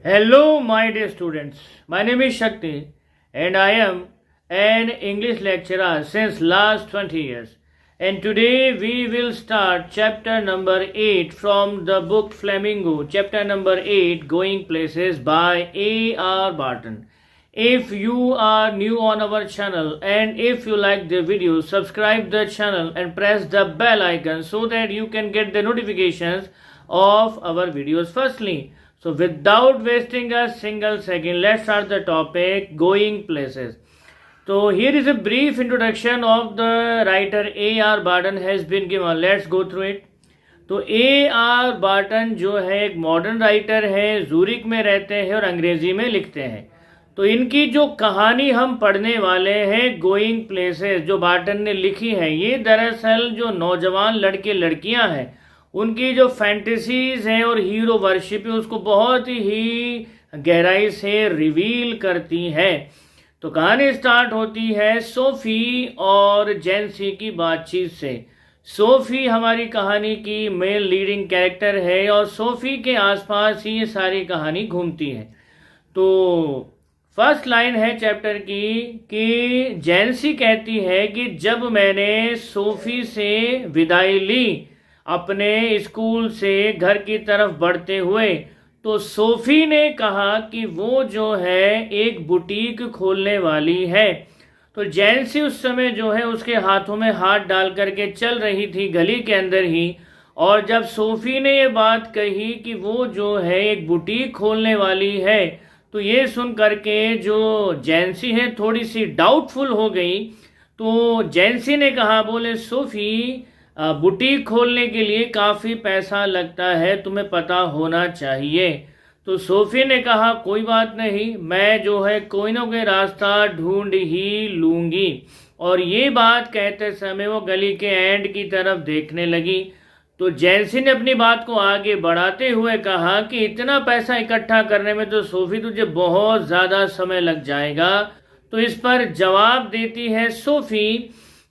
Hello, my dear students. My name is Shakti, and I am an English lecturer since last 20 years. And today we will start chapter number 8 from the book Flamingo. Chapter number 8, Going Places by A.R. Barton. If you are new on our channel and if you like the video, subscribe the channel and press the bell icon so that you can get the notifications of our videos firstly. So without wasting a single second, let's start the topic, going places. So here is a brief introduction of the writer A.R. Barton has been given. Let's go through it. तो A.R. Barton जो है एक modern writer है, Zurich में रहते हैं और अंग्रेज़ी में लिखते हैं. तो इनकी जो कहानी हम पढ़ने वाले हैं, गोइंग प्लेसेस, जो बार्टन ने लिखी है, ये दरअसल जो नौजवान लड़के लड़कियां हैं उनकी जो फैंटेसीज हैं और हीरो वर्शिप है उसको बहुत ही गहराई से रिवील करती है. तो कहानी स्टार्ट होती है सोफ़ी और जेंसी की बातचीत से. सोफ़ी हमारी कहानी की मेल लीडिंग कैरेक्टर है और सोफ़ी के आसपास ही ये सारी कहानी घूमती है. तो फर्स्ट लाइन है चैप्टर की कि जेंसी कहती है कि जब मैंने सोफ़ी से विदाई ली अपने स्कूल से घर की तरफ बढ़ते हुए, तो सोफ़ी ने कहा कि वो जो है एक बुटीक खोलने वाली है. तो जेंसी उस समय जो है उसके हाथों में हाथ डाल करके चल रही थी गली के अंदर ही, और जब सोफ़ी ने ये बात कही कि वो जो है एक बुटीक खोलने वाली है, तो ये सुन करके जो जेंसी है थोड़ी सी डाउटफुल हो गई. तो जेंसी ने कहा, बोले सोफ़ी बुटीक खोलने के लिए काफ़ी पैसा लगता है, तुम्हें पता होना चाहिए. तो सोफ़ी ने कहा कोई बात नहीं, मैं जो है कोई ना कोई रास्ता ढूंढ ही लूँगी. और ये बात कहते समय वो गली के एंड की तरफ देखने लगी. तो जेंसी ने अपनी बात को आगे बढ़ाते हुए कहा कि इतना पैसा इकट्ठा करने में तो सोफ़ी तुझे बहुत ज़्यादा समय लग जाएगा. तो इस पर जवाब देती है सोफ़ी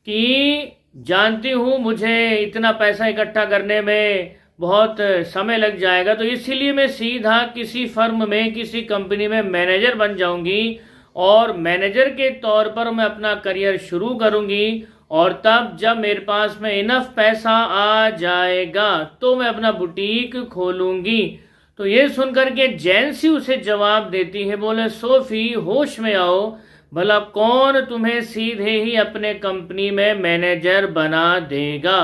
कि जानती हूँ मुझे इतना पैसा इकट्ठा करने में बहुत समय लग जाएगा, तो इसीलिए मैं सीधा किसी फर्म में, किसी कंपनी में मैनेजर बन जाऊंगी और मैनेजर के तौर पर मैं अपना करियर शुरू करूंगी. और तब जब मेरे पास में इनफ पैसा आ जाएगा तो मैं अपना बुटीक खोलूंगी. तो ये सुनकर के जेंसी उसे जवाब देती है, बोले सोफ़ी होश में आओ, भला कौन तुम्हें सीधे ही अपने कंपनी में मैनेजर बना देगा.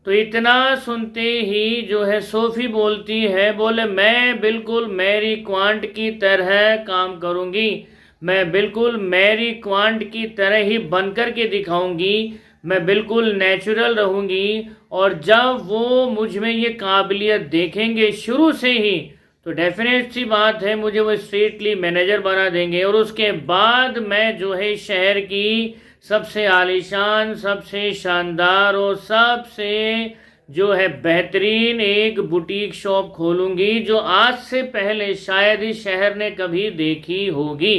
तो इतना सुनते ही जो है सोफ़ी बोलती है, बोले मैं बिल्कुल मैरी क्वांट की तरह काम करूंगी, मैं बिल्कुल मैरी क्वांट की तरह ही बनकर के दिखाऊंगी, मैं बिल्कुल नेचुरल रहूंगी. और जब वो मुझ में ये काबिलियत देखेंगे शुरू से ही, तो डेफिनेट सी बात है मुझे वो स्ट्रेटली मैनेजर बना देंगे. और उसके बाद मैं जो है शहर की सबसे आलीशान, सबसे शानदार और सबसे जो है बेहतरीन एक बुटीक शॉप खोलूंगी जो आज से पहले शायद इस शहर ने कभी देखी होगी.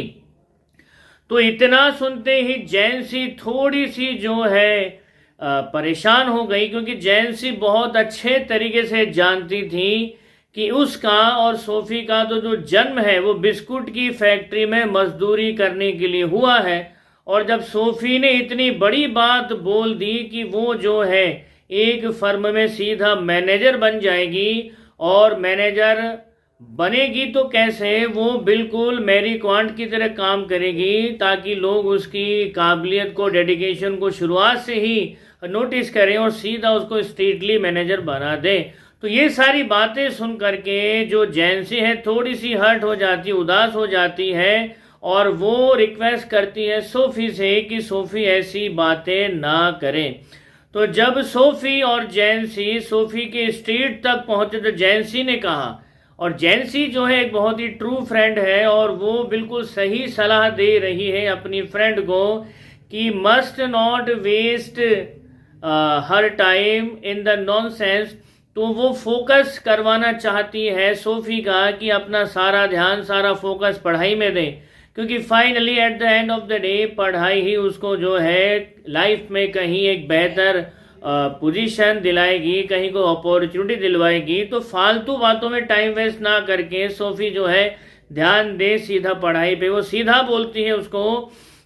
तो इतना सुनते ही जेंसी थोड़ी सी जो है परेशान हो गई, क्योंकि जेंसी बहुत अच्छे तरीके से जानती थी कि उसका और सोफ़ी का तो जो जन्म है वो बिस्कुट की फैक्ट्री में मजदूरी करने के लिए हुआ है. और जब सोफ़ी ने इतनी बड़ी बात बोल दी कि वो जो है एक फर्म में सीधा मैनेजर बन जाएगी, और मैनेजर बनेगी तो कैसे, वो बिल्कुल मैरी क्वांट की तरह काम करेगी ताकि लोग उसकी काबिलियत को, डेडिकेशन को शुरुआत से ही नोटिस करें और सीधा उसको स्ट्रेटली मैनेजर बना दें. तो ये सारी बातें सुन करके जो जेंसी है थोड़ी सी हर्ट हो जाती, उदास हो जाती है, और वो रिक्वेस्ट करती है सोफ़ी से कि सोफ़ी ऐसी बातें ना करें. तो जब सोफ़ी और जेंसी सोफ़ी के स्ट्रीट तक पहुंचे तो जेंसी ने कहा, और जेंसी जो है एक बहुत ही ट्रू फ्रेंड है और वो बिल्कुल सही सलाह दे रही है अपनी फ्रेंड को कि must not waste her time in the nonsense. तो वो फोकस करवाना चाहती है सोफ़ी का कि अपना सारा ध्यान, सारा फोकस पढ़ाई में दे, क्योंकि finally at the end of the day पढ़ाई ही उसको जो है लाइफ में कहीं एक बेहतर पोजीशन दिलाएगी, कहीं को अपॉर्चुनिटी दिलवाएगी। तो फालतू बातों में टाइम वेस्ट ना करके सोफ़ी जो है ध्यान दे सीधा पढ़ाई पे। वो सीधा बोलती है उसको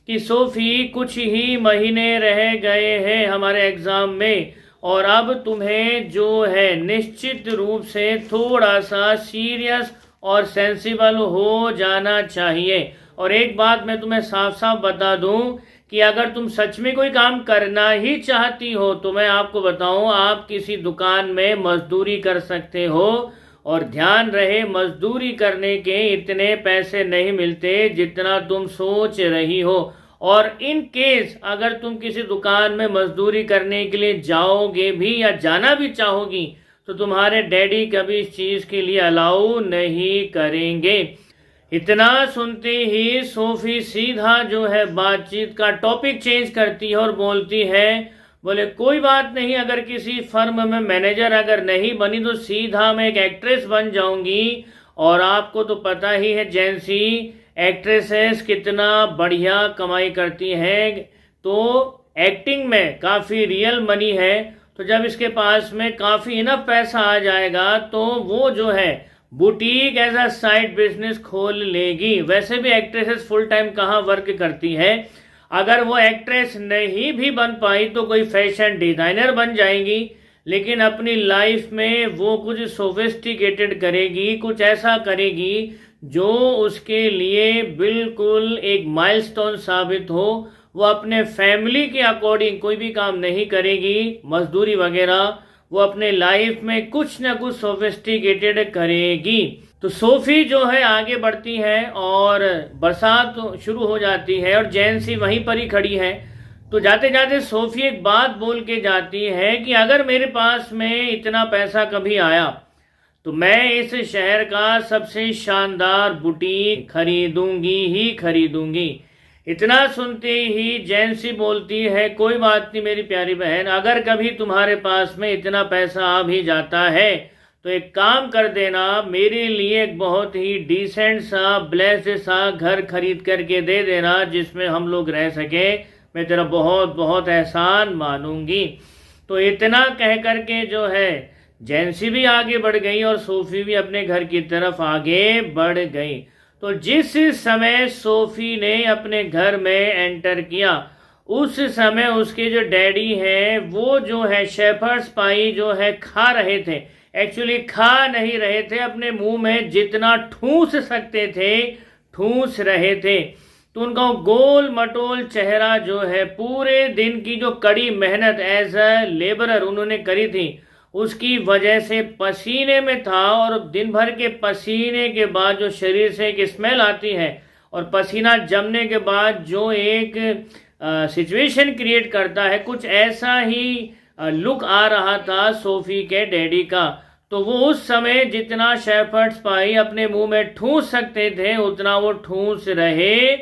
कि सोफ़ी, कुछ ही महीने रह गए हैं हमारे एग्ज़ाम में, और अब तुम्हें जो है निश्चित रूप से थोड़ा सा सीरियस और सेंसिबल हो जाना चाहिए। और एक बात मैं तुम्हें साफ साफ बता दूं कि अगर तुम सच में कोई काम करना ही चाहती हो तो मैं आपको बताऊं, आप किसी दुकान में मजदूरी कर सकते हो। और ध्यान रहे, मजदूरी करने के इतने पैसे नहीं मिलते जितना तुम सोच रही हो। और इन केस अगर तुम किसी दुकान में मजदूरी करने के लिए जाओगे भी या जाना भी चाहोगी तो तुम्हारे डैडी कभी इस चीज़ के लिए अलाउ नहीं करेंगे। इतना सुनते ही सोफ़ी सीधा जो है बातचीत का टॉपिक चेंज करती है और बोलती है, बोले कोई बात नहीं, अगर किसी फर्म में मैनेजर अगर नहीं बनी तो सीधा मैं एक एक्ट्रेस बन जाऊंगी। और आपको तो पता ही है जेंसी एक्ट्रेसेस कितना बढ़िया कमाई करती हैं, तो एक्टिंग में काफ़ी रियल मनी है। तो जब इसके पास में काफ़ी इनफ पैसा आ जाएगा तो वो जो है boutique as a side business खोल लेगी। वैसे भी एक्ट्रेसेस फुल टाइम कहाँ वर्क करती है, अगर वो एक्ट्रेस नहीं भी बन पाई तो कोई फैशन डिज़ाइनर बन जाएगी, लेकिन अपनी लाइफ में वो कुछ सोफिस्टिकेटेड करेगी, कुछ ऐसा करेगी जो उसके लिए बिल्कुल एक माइलस्टोन साबित हो। वो अपने फैमिली के अकॉर्डिंग कोई भी काम नहीं करेगी, मजदूरी वगैरह, वो अपने लाइफ में कुछ ना कुछ सोफिस्टिकेटेड करेगी। तो सोफ़ी जो है आगे बढ़ती है और बरसात शुरू हो जाती है और जेंसी वहीं पर ही खड़ी है। तो जाते जाते सोफ़ी एक बात बोल के जाती है कि अगर मेरे पास में इतना पैसा कभी आया तो मैं इस शहर का सबसे शानदार बुटीक खरीदूंगी ही खरीदूंगी। इतना सुनते ही जेंसी बोलती है, कोई बात नहीं मेरी प्यारी बहन, अगर कभी तुम्हारे पास में इतना पैसा आ भी जाता है तो एक काम कर देना, मेरे लिए एक बहुत ही डिसेंट सा ब्लेस्ड सा घर खरीद करके दे देना जिसमें हम लोग रह सके, मैं तेरा बहुत बहुत एहसान मानूंगी। तो इतना कह करके जो है जेंसी भी आगे बढ़ गई और सोफ़ी भी अपने घर की तरफ आगे बढ़ गई। तो जिस समय सोफ़ी ने अपने घर में एंटर किया उस समय उसके जो डैडी हैं वो जो है शेफर्ड्स पाई जो है खा रहे थे। एक्चुअली खा नहीं रहे थे, अपने मुंह में जितना ठूस सकते थे ठूस रहे थे। तो उनका गोल मटोल चेहरा जो है पूरे दिन की जो कड़ी मेहनत एज अ लेबरर उन्होंने करी थी उसकी वजह से पसीने में था। और दिन भर के पसीने के बाद जो शरीर से एक स्मेल आती है और पसीना जमने के बाद जो एक सिचुएशन क्रिएट करता है, कुछ ऐसा ही लुक आ रहा था सोफ़ी के डैडी का। तो वो उस समय जितना शेफर्ड्स पाई अपने मुंह में ठूस सकते थे उतना वो ठूस रहे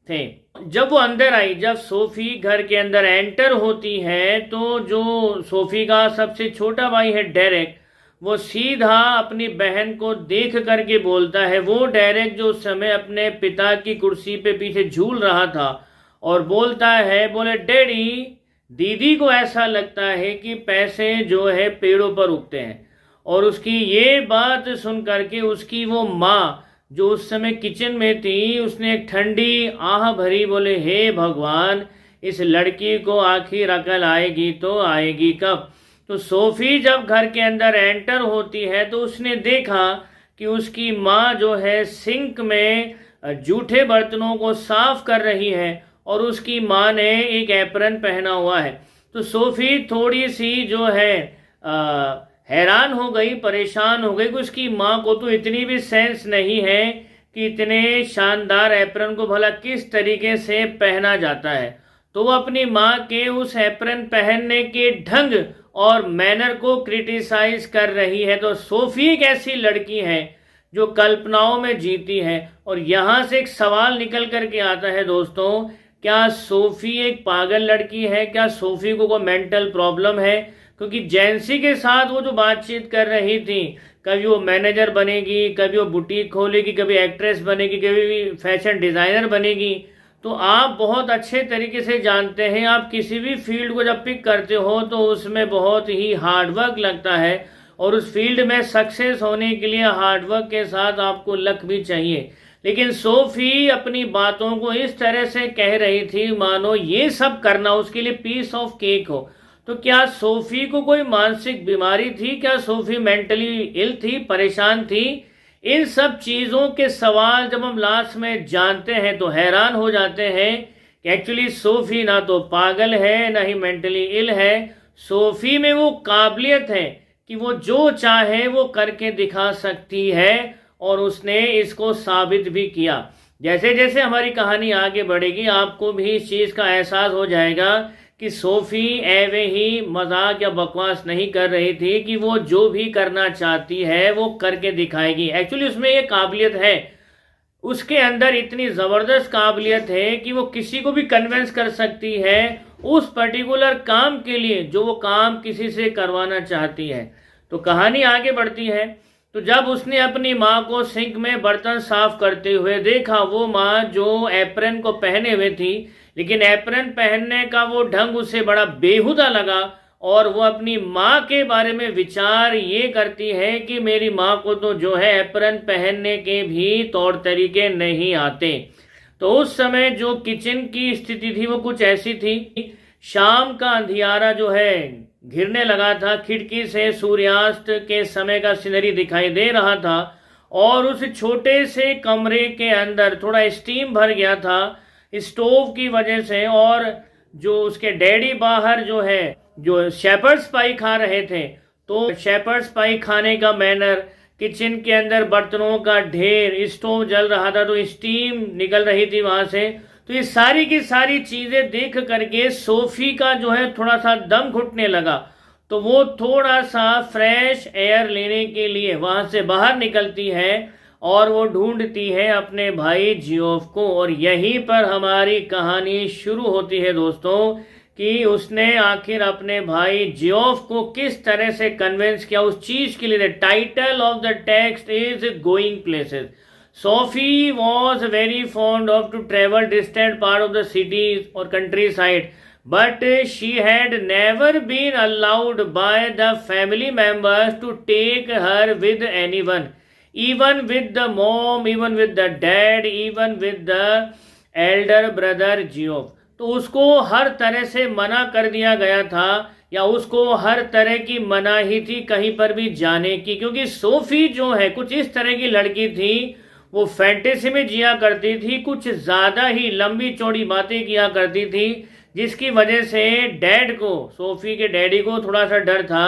थे। जब वो अंदर आई, जब सोफ़ी घर के अंदर एंटर होती है तो जो सोफ़ी का सबसे छोटा भाई है डेरेक, वो सीधा अपनी बहन को देख करके बोलता है, वो डेरेक जो उस समय अपने पिता की कुर्सी पे पीछे झूल रहा था, और बोलता है, बोले डैडी, दीदी को ऐसा लगता है कि पैसे जो है पेड़ों पर उगते हैं। और उसकी ये बात सुन करके उसकी वो माँ जो उस समय किचन में थी उसने एक ठंडी आह भरी, बोले हे भगवान, इस लड़की को आखिर अकल आएगी तो आएगी कब। तो सोफ़ी जब घर के अंदर एंटर होती है तो उसने देखा कि उसकी माँ जो है सिंक में जूठे बर्तनों को साफ कर रही है और उसकी माँ ने एक एप्रन पहना हुआ है। तो सोफ़ी थोड़ी सी जो है हैरान हो गई, परेशान हो गई कि उसकी माँ को तो इतनी भी सेंस नहीं है कि इतने शानदार एप्रन को भला किस तरीके से पहना जाता है। तो वो अपनी माँ के उस एप्रन पहनने के ढंग और मैनर को क्रिटिसाइज कर रही है। तो सोफ़ी एक ऐसी लड़की है जो कल्पनाओं में जीती है। और यहाँ से एक सवाल निकल करके आता है दोस्तों, क्या सोफ़ी एक पागल लड़की है? क्या सोफ़ी को कोई मेंटल प्रॉब्लम है? क्योंकि जेंसी के साथ वो जो बातचीत कर रही थी, कभी वो मैनेजर बनेगी, कभी वो बुटीक खोलेगी, कभी एक्ट्रेस बनेगी, कभी फैशन डिज़ाइनर बनेगी। तो आप बहुत अच्छे तरीके से जानते हैं, आप किसी भी फील्ड को जब पिक करते हो तो उसमें बहुत ही हार्डवर्क लगता है और उस फील्ड में सक्सेस होने के लिए हार्डवर्क के साथ आपको लक भी चाहिए। लेकिन सोफी अपनी बातों को इस तरह से कह रही थी मानो ये सब करना उसके लिए पीस ऑफ केक हो। तो क्या सोफी को कोई मानसिक बीमारी थी? क्या सोफी मेंटली इल थी, परेशान थी? इन सब चीज़ों के सवाल जब हम लास्ट में जानते हैं तो हैरान हो जाते हैं कि एक्चुअली सोफी ना तो पागल है ना ही मेंटली इल है। सोफी में वो काबिलियत है कि वो जो चाहे वो करके दिखा सकती है और उसने इसको साबित भी किया। जैसे जैसे हमारी कहानी आगे बढ़ेगी आपको भी इस चीज़ का एहसास हो जाएगा कि सोफी एवे ही मजाक या बकवास नहीं कर रही थी कि वो जो भी करना चाहती है वो करके दिखाएगी। एक्चुअली उसमें ये काबिलियत है, उसके अंदर इतनी ज़बरदस्त काबिलियत है कि वो किसी को भी कन्विंस कर सकती है उस पर्टिकुलर काम के लिए जो वो काम किसी से करवाना चाहती है। तो कहानी आगे बढ़ती है। तो जब उसने अपनी माँ को सिंक में बर्तन साफ करते हुए देखा, वो माँ जो एप्रन को पहने हुए थी, लेकिन एप्रन पहनने का वो ढंग उसे बड़ा बेहुदा लगा और वो अपनी माँ के बारे में विचार ये करती है कि मेरी माँ को तो जो है एप्रन पहनने के भी तौर तरीके नहीं आते। तो उस समय जो किचन की स्थिति थी वो कुछ ऐसी थी, शाम का अंधियारा जो है घिरने लगा था, खिड़की से सूर्यास्त के समय का सीनरी दिखाई दे रहा था और उस छोटे से कमरे के अंदर थोड़ा स्टीम भर गया था स्टोव की वजह से। और जो उसके डैडी बाहर जो है जो शेपर्ड्स पाई खा रहे थे, तो शेपर्ड्स पाई खाने का मैनर, किचन के अंदर बर्तनों का ढेर, स्टोव जल रहा था तो स्टीम निकल रही थी वहां से। तो ये सारी की सारी चीजें देख करके सोफी का जो है थोड़ा सा दम घुटने लगा। तो वो थोड़ा सा फ्रेश एयर लेने के लिए वहां से बाहर निकलती है और वो ढूंढती है अपने भाई जियोफ को। और यहीं पर हमारी कहानी शुरू होती है दोस्तों कि उसने आखिर अपने भाई जियोफ को किस तरह से कन्विंस किया उस चीज के लिए। Title of the text is going places. Sophie was very fond of to travel distant part of the cities or countryside, but she had never been allowed by the family members to take her with anyone, even with the mom, even with the dad, even with the elder brother Geoff। तो उसको हर तरह से मना कर दिया गया था या उसको हर तरह की मनाही थी कहीं पर भी जाने की, क्योंकि सोफी जो है कुछ इस तरह की लड़की थी, वो फैंटेसी में जिया करती थी, कुछ ज़्यादा ही लंबी चौड़ी बातें किया करती थी, जिसकी वजह से डैड को, सोफी के डैडी को थोड़ा सा डर था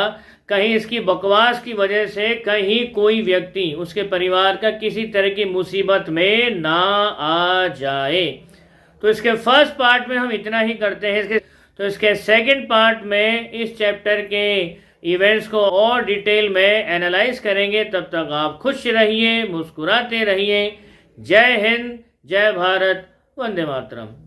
कहीं इसकी बकवास की वजह से कहीं कोई व्यक्ति उसके परिवार का किसी तरह की मुसीबत में ना आ जाए। तो इसके फर्स्ट पार्ट में हम इतना ही करते हैं। इसके सेकंड पार्ट में इस चैप्टर के इवेंट्स को और डिटेल में एनालाइज करेंगे। तब तक आप खुश रहिए, मुस्कुराते रहिए। जय हिंद, जय भारत, वंदे मातरम।